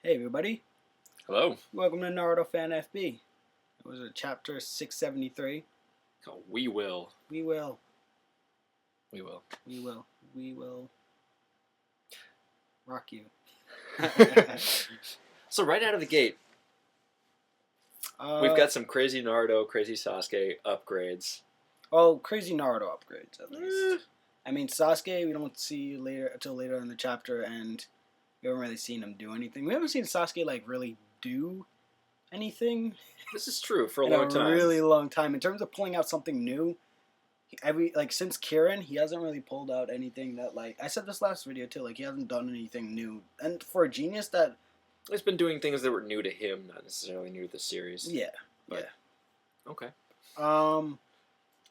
Hey everybody, Hello. welcome to Naruto Fan FB. It was a chapter 673. Oh, we will. We will, We will. we will rock you. So right out of the gate, we've got some crazy Naruto, crazy Sasuke upgrades. Crazy Naruto upgrades at least. I mean, Sasuke we don't see later until later in the chapter, and we haven't really seen him do anything. We haven't seen Sasuke like really do anything This is true for a in long a time. really long time. In terms of pulling out something new, since Kieran, he hasn't really pulled out anything that I said this last video too. Like he hasn't done anything new, and for a genius that He's been doing things that were new to him, not necessarily new to the series. yeah. Okay.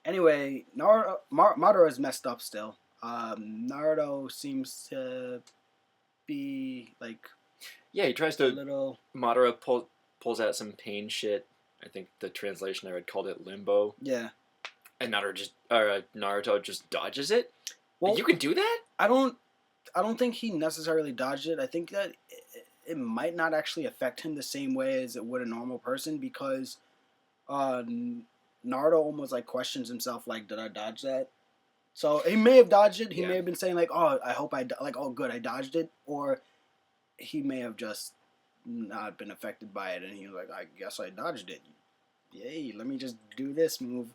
Anyway, Madara is messed up still. Naruto seems to be like Yeah, he tries a to. little Madara pulls out some pain shit. I think the translation I read called it limbo. yeah. And Naruto just dodges it. Well, You can do that? I don't think he necessarily dodged it. I think that it might not actually affect him the same way as it would a normal person because Naruto almost like questions himself, like, did I dodge that? So he may have dodged it. He may have been saying like, oh, I hope oh, good, I dodged it, or he may have just not been affected by it, and he was like, I guess I dodged it. Yay! Let me just do this move.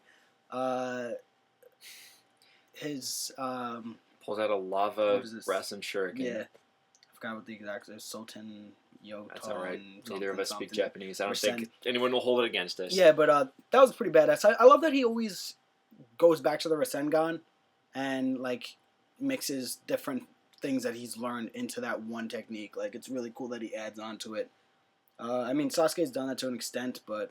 His Pulls out a lava what is this? Rasen Shuriken. Yeah, I forgot what the exact is. Sultan Yoton. That's alright. Neither of us speak something. Japanese. I don't think anyone will hold it against us. Yeah, but that was pretty badass. I love that he always goes back to the Rasengan and like mixes different things that he's learned into that one technique. Like it's really cool that he adds on to it. I mean, Sasuke's done that to an extent, but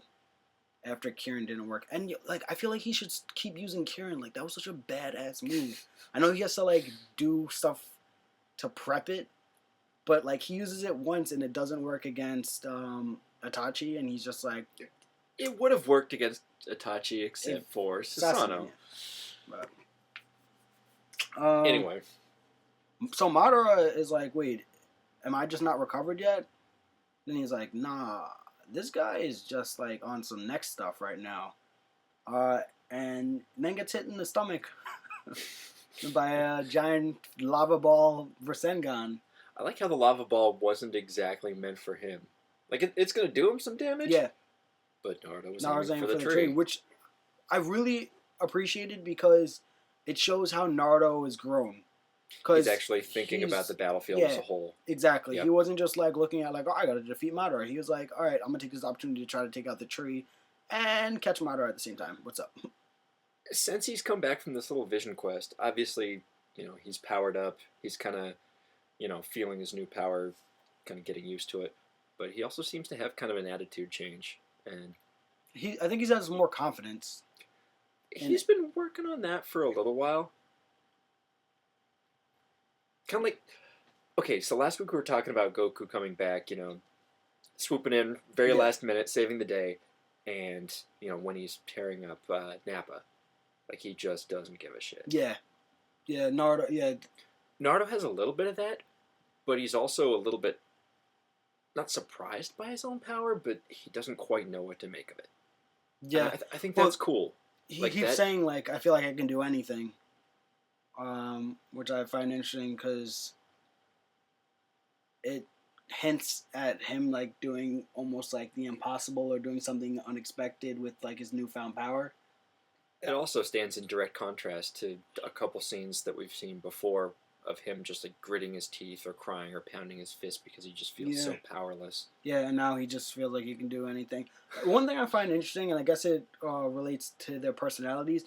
after Kieran didn't work, and like I feel like he should keep using Kieran. Like that was such a badass move. I know he has to like do stuff to prep it, but like he uses it once and it doesn't work against Itachi, and he's just like, it would have worked against Itachi except for Susanoo. But, anyway, so Madara is like, wait, am I just not recovered yet? Then he's like, nah, this guy is just like on some next stuff right now. And then gets hit in the stomach by a giant lava ball Rasengan. I like how the lava ball wasn't exactly meant for him. Like it's gonna do him some damage. Yeah, but Naruto was Naruto's aiming for the tree, which I really appreciated because it shows how Naruto has grown. He's actually thinking about the battlefield as a whole. Exactly. Yep. He wasn't just like looking at like, oh, I gotta defeat Madara. He was like, all right, I'm gonna take this opportunity to try to take out the tree and catch Madara at the same time. What's up? Since he's come back from this little vision quest, obviously, he's powered up. He's kind of, feeling his new power, kind of getting used to it. But he also seems to have kind of an attitude change, and I think he has more confidence. He's been working on that for a little while. Kind of like, okay, so last week we were talking about Goku coming back, swooping in very last minute, saving the day, and, when he's tearing up Nappa, like he just doesn't give a shit. Yeah. Yeah, Naruto, yeah. Naruto has a little bit of that, but he's also a little bit, not surprised by his own power, but he doesn't quite know what to make of it. Yeah. I think that's cool. He keeps saying, like, I feel like I can do anything. Which I find interesting because it hints at him like doing almost like the impossible or doing something unexpected with like his newfound power. It also stands in direct contrast to a couple scenes that we've seen before of him just like gritting his teeth or crying or pounding his fist because he just feels so powerless. Yeah, and now he just feels like he can do anything. One thing I find interesting, and I guess it relates to their personalities,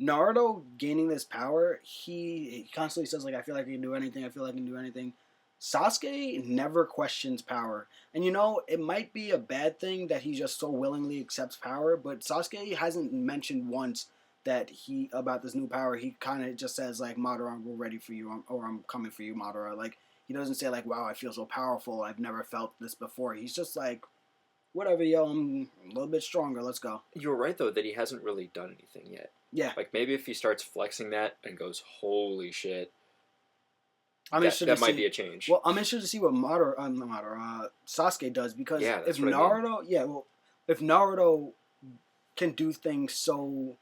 Naruto gaining this power, he constantly says, like, I feel like I can do anything, I feel like I can do anything. Sasuke never questions power. And it might be a bad thing that he just so willingly accepts power, but Sasuke hasn't mentioned once that about this new power. He kind of just says, like, Madara, we're ready for you, or I'm coming for you, Madara. Like, he doesn't say, like, wow, I feel so powerful, I've never felt this before. He's just like, whatever, yo, I'm a little bit stronger, let's go. You're right, though, that he hasn't really done anything yet. Yeah. Like, maybe if he starts flexing that and goes, holy shit. I'm interested that to might see. be a change. Well, I'm interested to see what Sasuke does, because Yeah, if that's what I mean. Naruto, if Naruto can do things so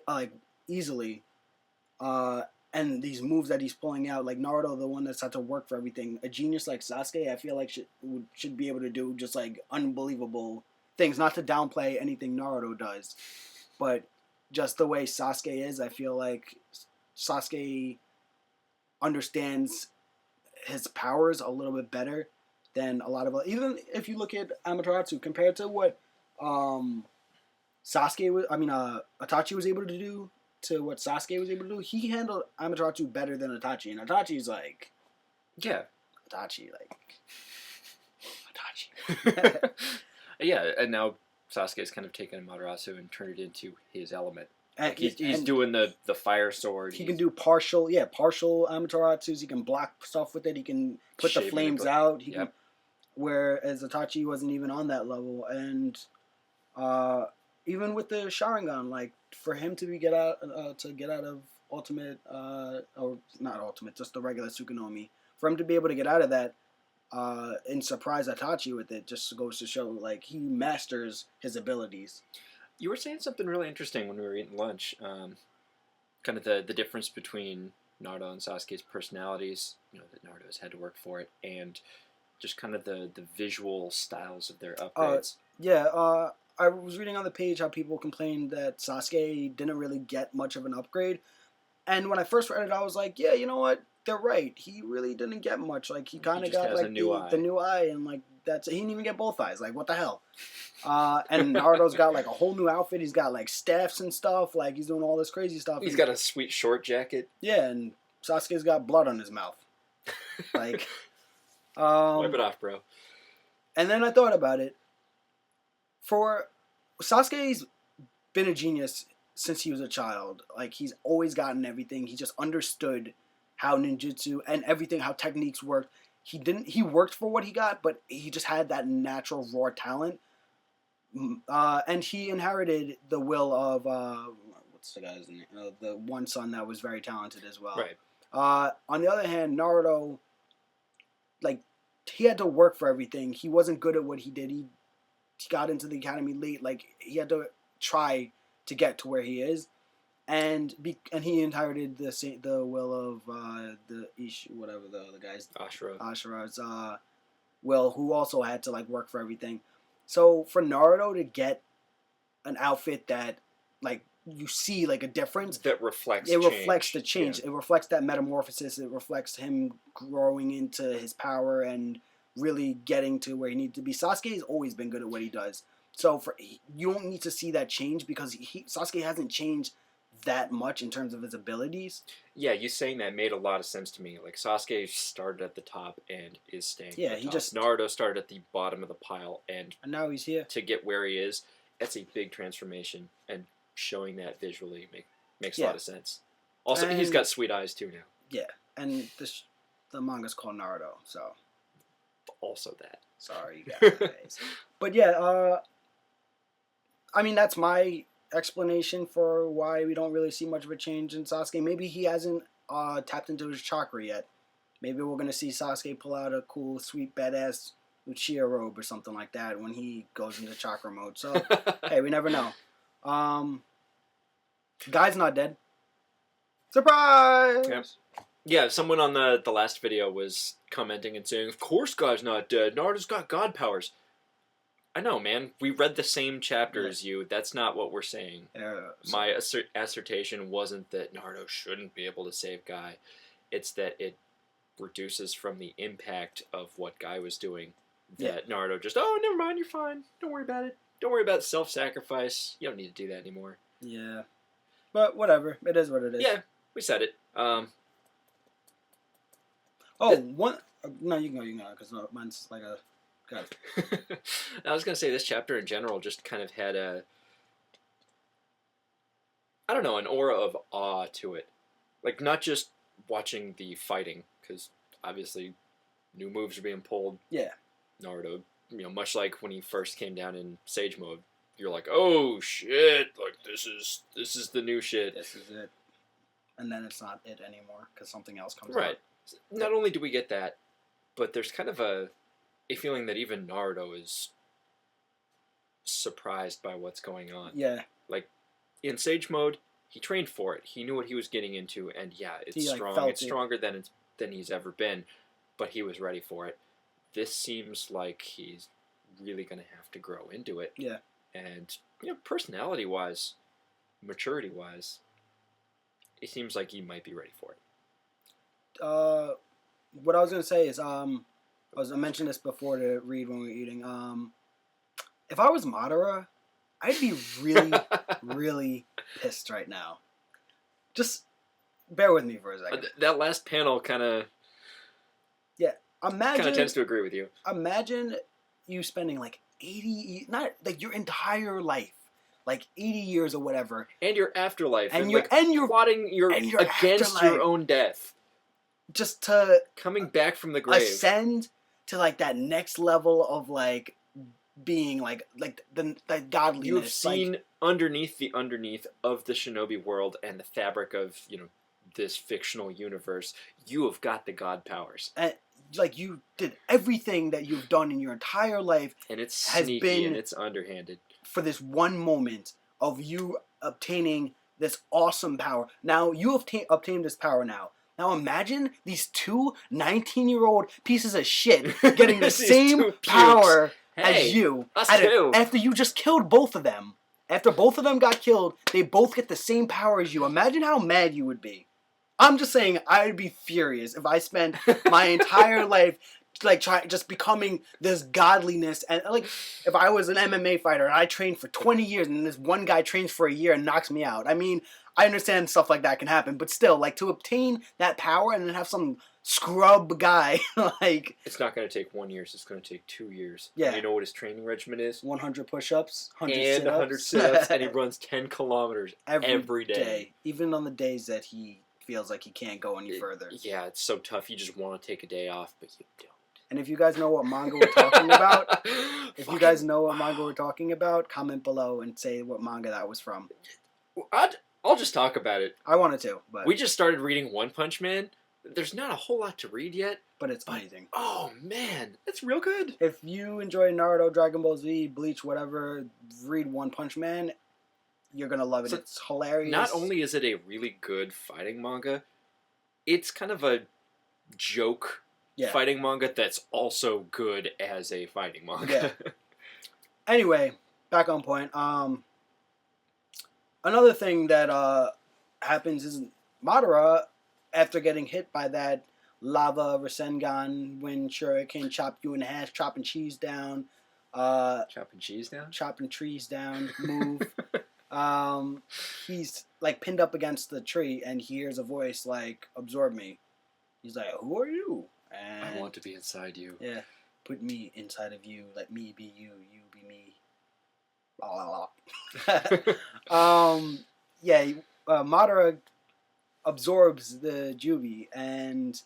like easily, and these moves that he's pulling out, like Naruto, the one that's had to work for everything, a genius like Sasuke, I feel like should be able to do just like unbelievable things. Not to downplay anything Naruto does, but just the way Sasuke is, I feel like Sasuke understands his powers a little bit better than a lot of even if you look at Amaterasu compared to what Sasuke was, Itachi was able to do to what Sasuke was able to do. He handled Amaterasu better than Itachi, and Itachi's like, yeah, Itachi. Yeah, and now Sasuke's kind of taken Madarasu and turned it into his element. And like he's doing the fire sword. He can do partial Amaterasus. He can block stuff with it. He can put the flames out. He can, whereas Itachi wasn't even on that level. And even with the Sharingan, like for him to get out of ultimate or not ultimate, just the regular Tsukunomi, for him to be able to get out of that and surprise Itachi with it, just goes to show like he masters his abilities. You were saying something really interesting when we were eating lunch. Kind of the difference between Naruto and Sasuke's personalities. You know, that Naruto has had to work for it, and just kind of the visual styles of their upgrades. I was reading on the page how people complained that Sasuke didn't really get much of an upgrade. And when I first read it, I was like, yeah, you know what? They're right. He really didn't get much. Like, he kind of got like the new eye, and like he didn't even get both eyes. Like, what the hell? And Naruto's got like a whole new outfit. He's got like staffs and stuff. Like, he's doing all this crazy stuff. He's got a sweet short jacket. Yeah, and Sasuke's got blood on his mouth. Like, wipe it off, bro. And then I thought about it. For Sasuke's been a genius since he was a child. Like, he's always gotten everything. He just understood how ninjutsu and everything, how techniques worked. He worked for what he got, but he just had that natural raw talent. And he inherited the will of what's the guy's name? The one son that was very talented as well. Right. On the other hand, Naruto, like, he had to work for everything. He wasn't good at what he did. He got into the academy late. Like, he had to try to get to where he is, and he inherited the will of whatever the other guy's Ashura's will, who also had to like work for everything. So for Naruto to get an outfit that like you see like a difference that reflects the change. Yeah. It reflects that metamorphosis. It reflects him growing into his power and really getting to where he needs to be. Sasuke has always been good at what he does. So you don't need to see that change because Sasuke hasn't changed that much in terms of his abilities. Yeah, you saying that made a lot of sense to me. Like, Sasuke started at the top and is staying at the top. Naruto started at the bottom of the pile, and now he's here. To get where he is, that's a big transformation, and showing that visually makes a lot of sense. Also, he's got sweet eyes too now. Yeah, and the manga's called Naruto, so... Also that. Sorry, guys. But yeah, I mean, that's my explanation for why we don't really see much of a change in Sasuke. Maybe he hasn't tapped into his chakra yet. Maybe we're going to see Sasuke pull out a cool, sweet, badass Uchiha robe or something like that when he goes into chakra mode. So, hey, we never know. Guy's not dead. Surprise! Yep. Yeah, someone on the last video was commenting and saying, of course Guy's not dead. Naruto's got god powers. I know, man. We read the same chapter as you. That's not what we're saying. My assertion wasn't that Naruto shouldn't be able to save Guy. It's that it reduces from the impact of what Guy was doing. That Naruto just, oh, never mind, you're fine. Don't worry about it. Don't worry about self-sacrifice. You don't need to do that anymore. Yeah. But whatever. It is what it is. Yeah, we said it. No, you can go, because mine's like a... God. I was going to say this chapter in general just kind of had an aura of awe to it. Like, not just watching the fighting, because obviously new moves are being pulled. Yeah. Naruto, much like when he first came down in Sage mode, you're like, oh shit, like this is the new shit. This is it. And then it's not it anymore, because something else comes out. Right. Not only do we get that, but there's kind of a feeling that even Naruto is surprised by what's going on. Yeah. Like, in Sage Mode, he trained for it. He knew what he was getting into, and yeah, it's He, like, strong. felt It's it. stronger than he's ever been, but he was ready for it. This seems like he's really going to have to grow into it. Yeah. And, personality-wise, maturity-wise, it seems like he might be ready for it. What I was gonna say is, I mentioned this before to Reed when we were eating. If I was Madara, I'd be really, really pissed right now. Just bear with me for a second. That last panel kind of tends to agree with you. Imagine you spending like 80, not like your entire life, like 80 years or whatever, and your afterlife, and you're plotting against your own death, just to coming back from the grave, ascend to like that next level of like being like the godliness. You have seen underneath of the shinobi world and the fabric of this fictional universe. You have got the god powers. And, like, you did everything that you've done in your entire life, and it's sneaky and it's underhanded for this one moment of you obtaining this awesome power. Now you have obtained this power. Now imagine these two 19-year-old pieces of shit getting the same power as you. After you just killed both of them. After both of them got killed, they both get the same power as you. Imagine how mad you would be. I'm just saying, I'd be furious if I spent my entire life like just becoming this godliness, and like if I was an MMA fighter and I trained for 20 years and this one guy trains for a year and knocks me out. I mean, I understand stuff like that can happen, but still, like, to obtain that power and then have some scrub guy like, it's not going to take 1 year. It's going to take 2 years. Yeah. And you know what his training regimen is? 100 push-ups, 100 sit-ups, and he runs 10 kilometers every day. Even on the days that he feels like he can't go any further. Yeah, it's so tough. You just want to take a day off, but you don't. And if you guys know what manga we're talking about, comment below and say what manga that was from. I'll just talk about it. I wanted to, but we just started reading One Punch Man. There's not a whole lot to read yet, but it's amazing. Oh man, it's real good. If you enjoy Naruto, Dragon Ball Z, Bleach, whatever, read One Punch Man. You're gonna love it. So it's hilarious. Not only is it a really good fighting manga, it's kind of a joke fighting manga that's also good as a fighting manga. Yeah. Anyway, back on point. Another thing that happens is Madara, after getting hit by that lava Rasengan when Shuriken chopped you in half, chopping cheese down. Chopping cheese down? Chopping trees down move. He's like pinned up against the tree and he hears a voice like, absorb me. He's like, who are you? And I want to be inside you. Yeah. Put me inside of you. Let me be you. You be me. Madara absorbs the Jubi and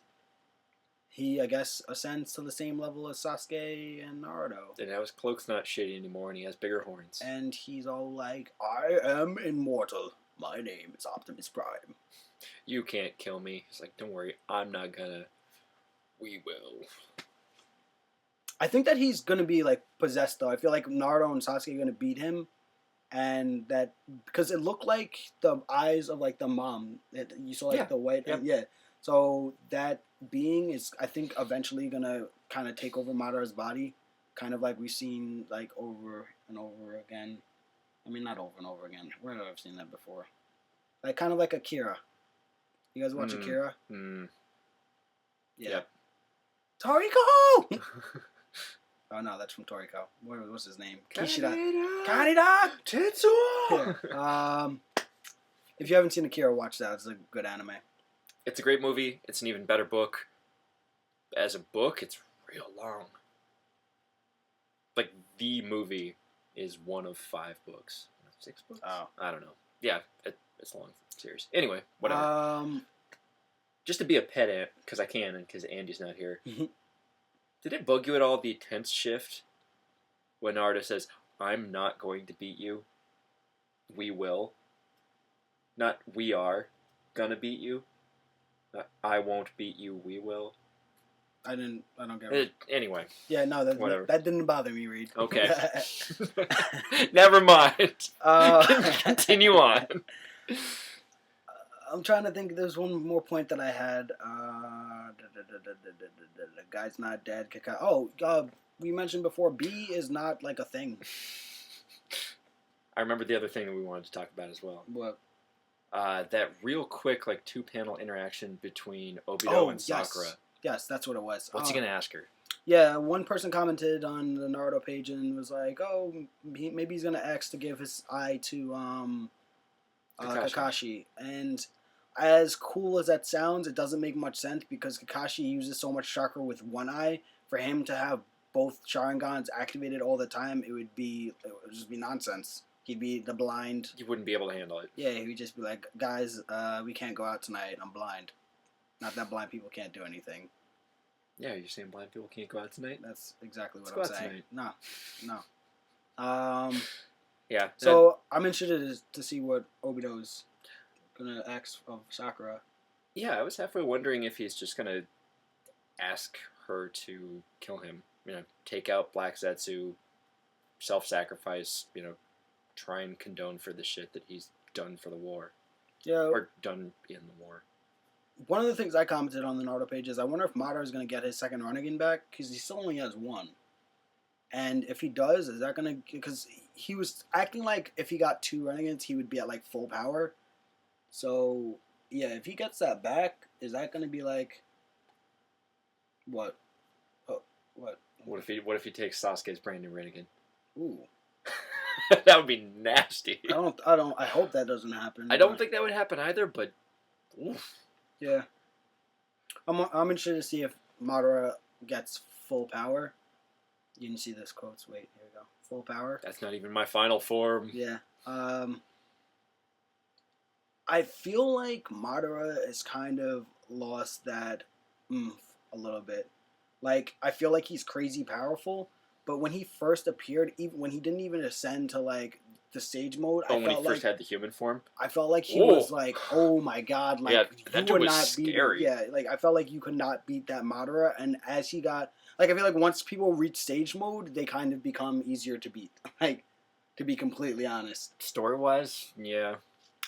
he, I guess, ascends to the same level as Sasuke and Naruto. And now his cloak's not shitty anymore, and he has bigger horns. And he's all like, I am immortal. My name is Optimus Prime. You can't kill me. He's like, don't worry, I'm not gonna. We will. I think that he's gonna be, like, possessed, though. I feel like Naruto and Sasuke are gonna beat him. And that, because it looked like the eyes of, like, the mom. You saw, like, the white. Yep. Yeah. So that being is, I think, eventually gonna kind of take over Madara's body, kind of like we've seen like over and over again. I mean, not over and over again. Where have I seen that before? Like kind of like Akira. You guys watch Akira? Mm. Yeah. Yep. Toriko! Oh no, that's from Toriko. What's his name? Kishida. Karida! Tetsuo! Yeah. If you haven't seen Akira, watch that. It's a good anime. It's a great movie. It's an even better book. As a book, it's real long. Like, the movie is one of 5 books. 6 books? Oh. I don't know. Yeah, it's a long series. Anyway, whatever. Just to be a pedant, because I can, and because Andy's not here. Did it bug you at all, the tense shift? When Naruto says, I'm not going to beat you. We will. Not we are gonna beat you. I won't beat you, we will. I don't get it. Anyway. Yeah, no, Whatever. that didn't bother me, Reed. Okay. Never mind. Continue on. I'm trying to think. There's one more point that I had. The guy's not dead. We mentioned before, B is not like a thing. I remember the other thing that we wanted to talk about as well. What? That real quick, like, 2-panel interaction between Obito and Sakura. Yes, that's what it was. What's he gonna ask her? Yeah, one person commented on the Naruto page and was like, "Oh, maybe he's gonna ask to give his eye to Kakashi." And as cool as that sounds, it doesn't make much sense because Kakashi uses so much chakra with one eye. For him to have both Sharingans activated all the time, it would just be nonsense. He'd be the blind. You wouldn't be able to handle it. Yeah, he would just be like, "Guys, we can't go out tonight. I'm blind." Not that blind people can't do anything. Yeah, you're saying blind people can't go out tonight? That's exactly what Let's I'm go out saying. tonight. No. Yeah. So I'm interested to see what Obito's gonna ask of Sakura. Yeah, I was halfway wondering if he's just gonna ask her to kill him. Take out Black Zetsu, self-sacrifice. Try and condone for the shit that he's done for the war. Yeah. Or done in the war. One of the things I commented on the Naruto page is I wonder if Madara is going to get his second Rinnegan back because he still only has one. And if he does, is that going to... Because he was acting like if he got 2 Rinnegans, he would be at like full power. So, yeah, if he gets that back, is that going to be like... What? Oh, what? What if he takes Sasuke's brand new Rinnegan? Ooh. That would be nasty. I hope that doesn't happen. I don't think that would happen either, but... Oof. Yeah. I'm interested to see if Madara gets full power. You didn't see this quotes. Wait, here we go. Full power. That's not even my final form. Yeah. I feel like Madara has kind of lost that oomph a little bit. Like, I feel like he's crazy powerful, but when he first appeared, even when he didn't even ascend to, like, the stage mode, when he first had the human form? I felt like he was like, oh my god, like, yeah, that you would was not scary. beat, yeah, like, I felt like you could not beat that Madara, and as he got, like, I feel like once people reach stage mode, they kind of become easier to beat, like, to be completely honest. Story-wise, yeah.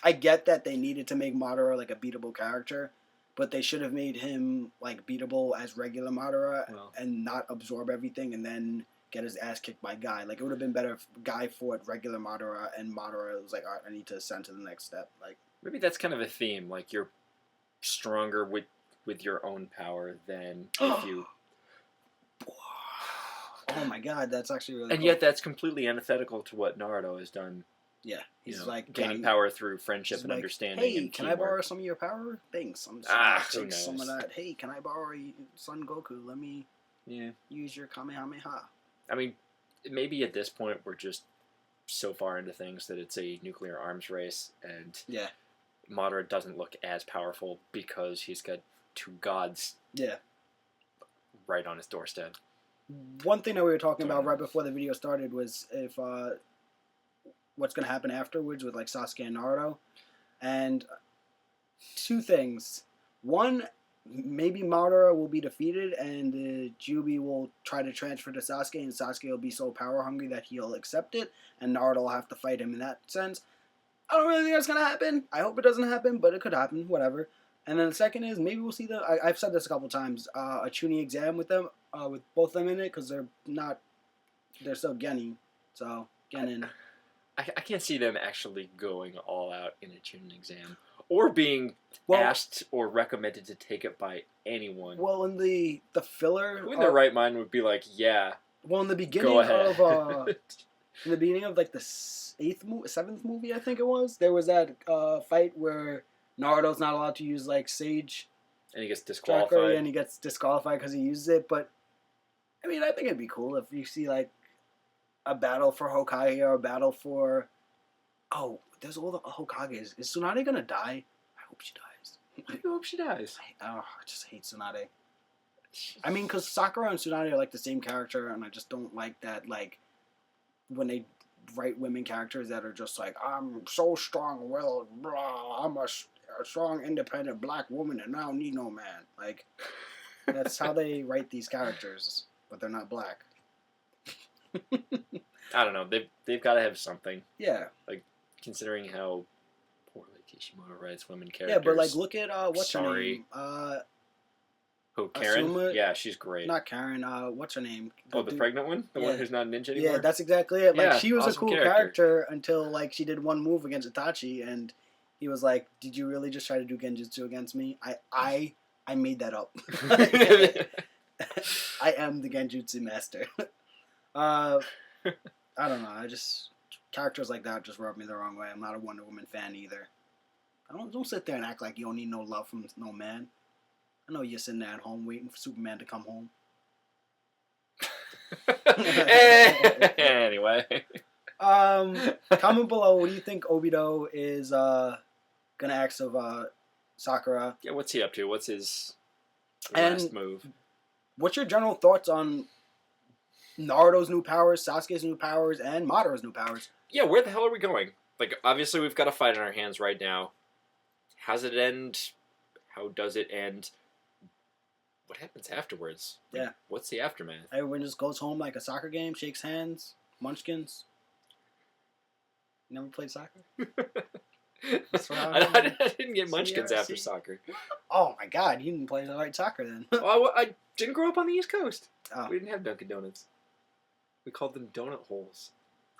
I get that they needed to make Madara, like, a beatable character, but they should have made him, like, beatable as regular Madara, and not absorb everything, and then get his ass kicked by Guy. Like, it would have been better if Guy fought regular Madara and Madara was like, all right, I need to ascend to the next step. Like, maybe that's kind of a theme. Like, you're stronger with your own power than if you... Oh my god, that's actually really And cool. yet that's completely antithetical to what Naruto has done. Yeah, he's like... Gaining power through friendship and understanding hey, and can teamwork. I borrow some of your power? Thanks. I'm just gonna take some of that. Hey, can I borrow Son Goku? Let me use your Kamehameha. I mean, maybe at this point we're just so far into things that it's a nuclear arms race, and Madara doesn't look as powerful because he's got 2 gods right on his doorstep. One thing that we were talking about right before the video started was if what's going to happen afterwards with like Sasuke and Naruto, and 2 things. One, maybe Madara will be defeated and Jubi will try to transfer to Sasuke, and Sasuke will be so power hungry that he'll accept it, and Naruto will have to fight him in that sense. I don't really think that's going to happen. I hope it doesn't happen, but it could happen, whatever. And then the second is maybe we'll see I've said this a couple times, a Chunin exam with them, with both of them in it, because they're still Genin. So, Genin. I can't see them actually going all out in a Chunin exam. Or being asked or recommended to take it by anyone. Well, in the filler... Who in their right mind would be like, yeah, well, in the beginning of... in the beginning of, like, the 7th movie, I think it was, there was that fight where Naruto's not allowed to use, like, Sage... And he gets disqualified. And he gets disqualified because he uses it, but... I mean, I think it'd be cool if you see, like, a battle for Hokage or a battle for... Oh, there's all the Hokages. Is Tsunade gonna die? I hope she dies. I hope she dies. I just hate Tsunade. I mean, because Sakura and Tsunade are like the same character, and I just don't like that, like, when they write women characters that are just like, I'm so strong-willed, blah, a strong, independent black woman, and I don't need no man. Like, that's how they write these characters, but they're not black. I don't know. They've got to have something. Yeah. Like, considering how poorly Kishimoto writes women characters. Yeah, but like, look at what's her Sorry. name? Who, Karen? Asuma? Yeah, she's great. Not Karen. What's her name? The pregnant one, the one who's not a ninja anymore. Yeah, that's exactly it. Like, Yeah, she was awesome a cool character until like she did one move against Itachi, and he was like, "Did you really just try to do genjutsu against me? I made that up. I am the genjutsu master." I don't know. Characters like that just rub me the wrong way. I'm not a Wonder Woman fan either. Don't sit there and act like you don't need no love from no man. I know you're sitting there at home waiting for Superman to come home. Anyway. Comment below, what do you think Obito is gonna ask of Sakura? Yeah, what's he up to? What's his And last move? What's your general thoughts on Naruto's new powers, Sasuke's new powers, and Madara's new powers? Yeah, where the hell are we going? Like, obviously we've got a fight in our hands right now. How's it end? How does it end? What happens afterwards? Yeah. What's the aftermath? Everyone just goes home like a soccer game, shakes hands, munchkins. You never played soccer? I didn't get munchkins after soccer. Oh my god, you didn't play the right soccer then. Well, I didn't grow up on the East Coast. Oh. We didn't have Dunkin' Donuts. We called them donut holes.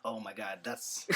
Oh my god, that's...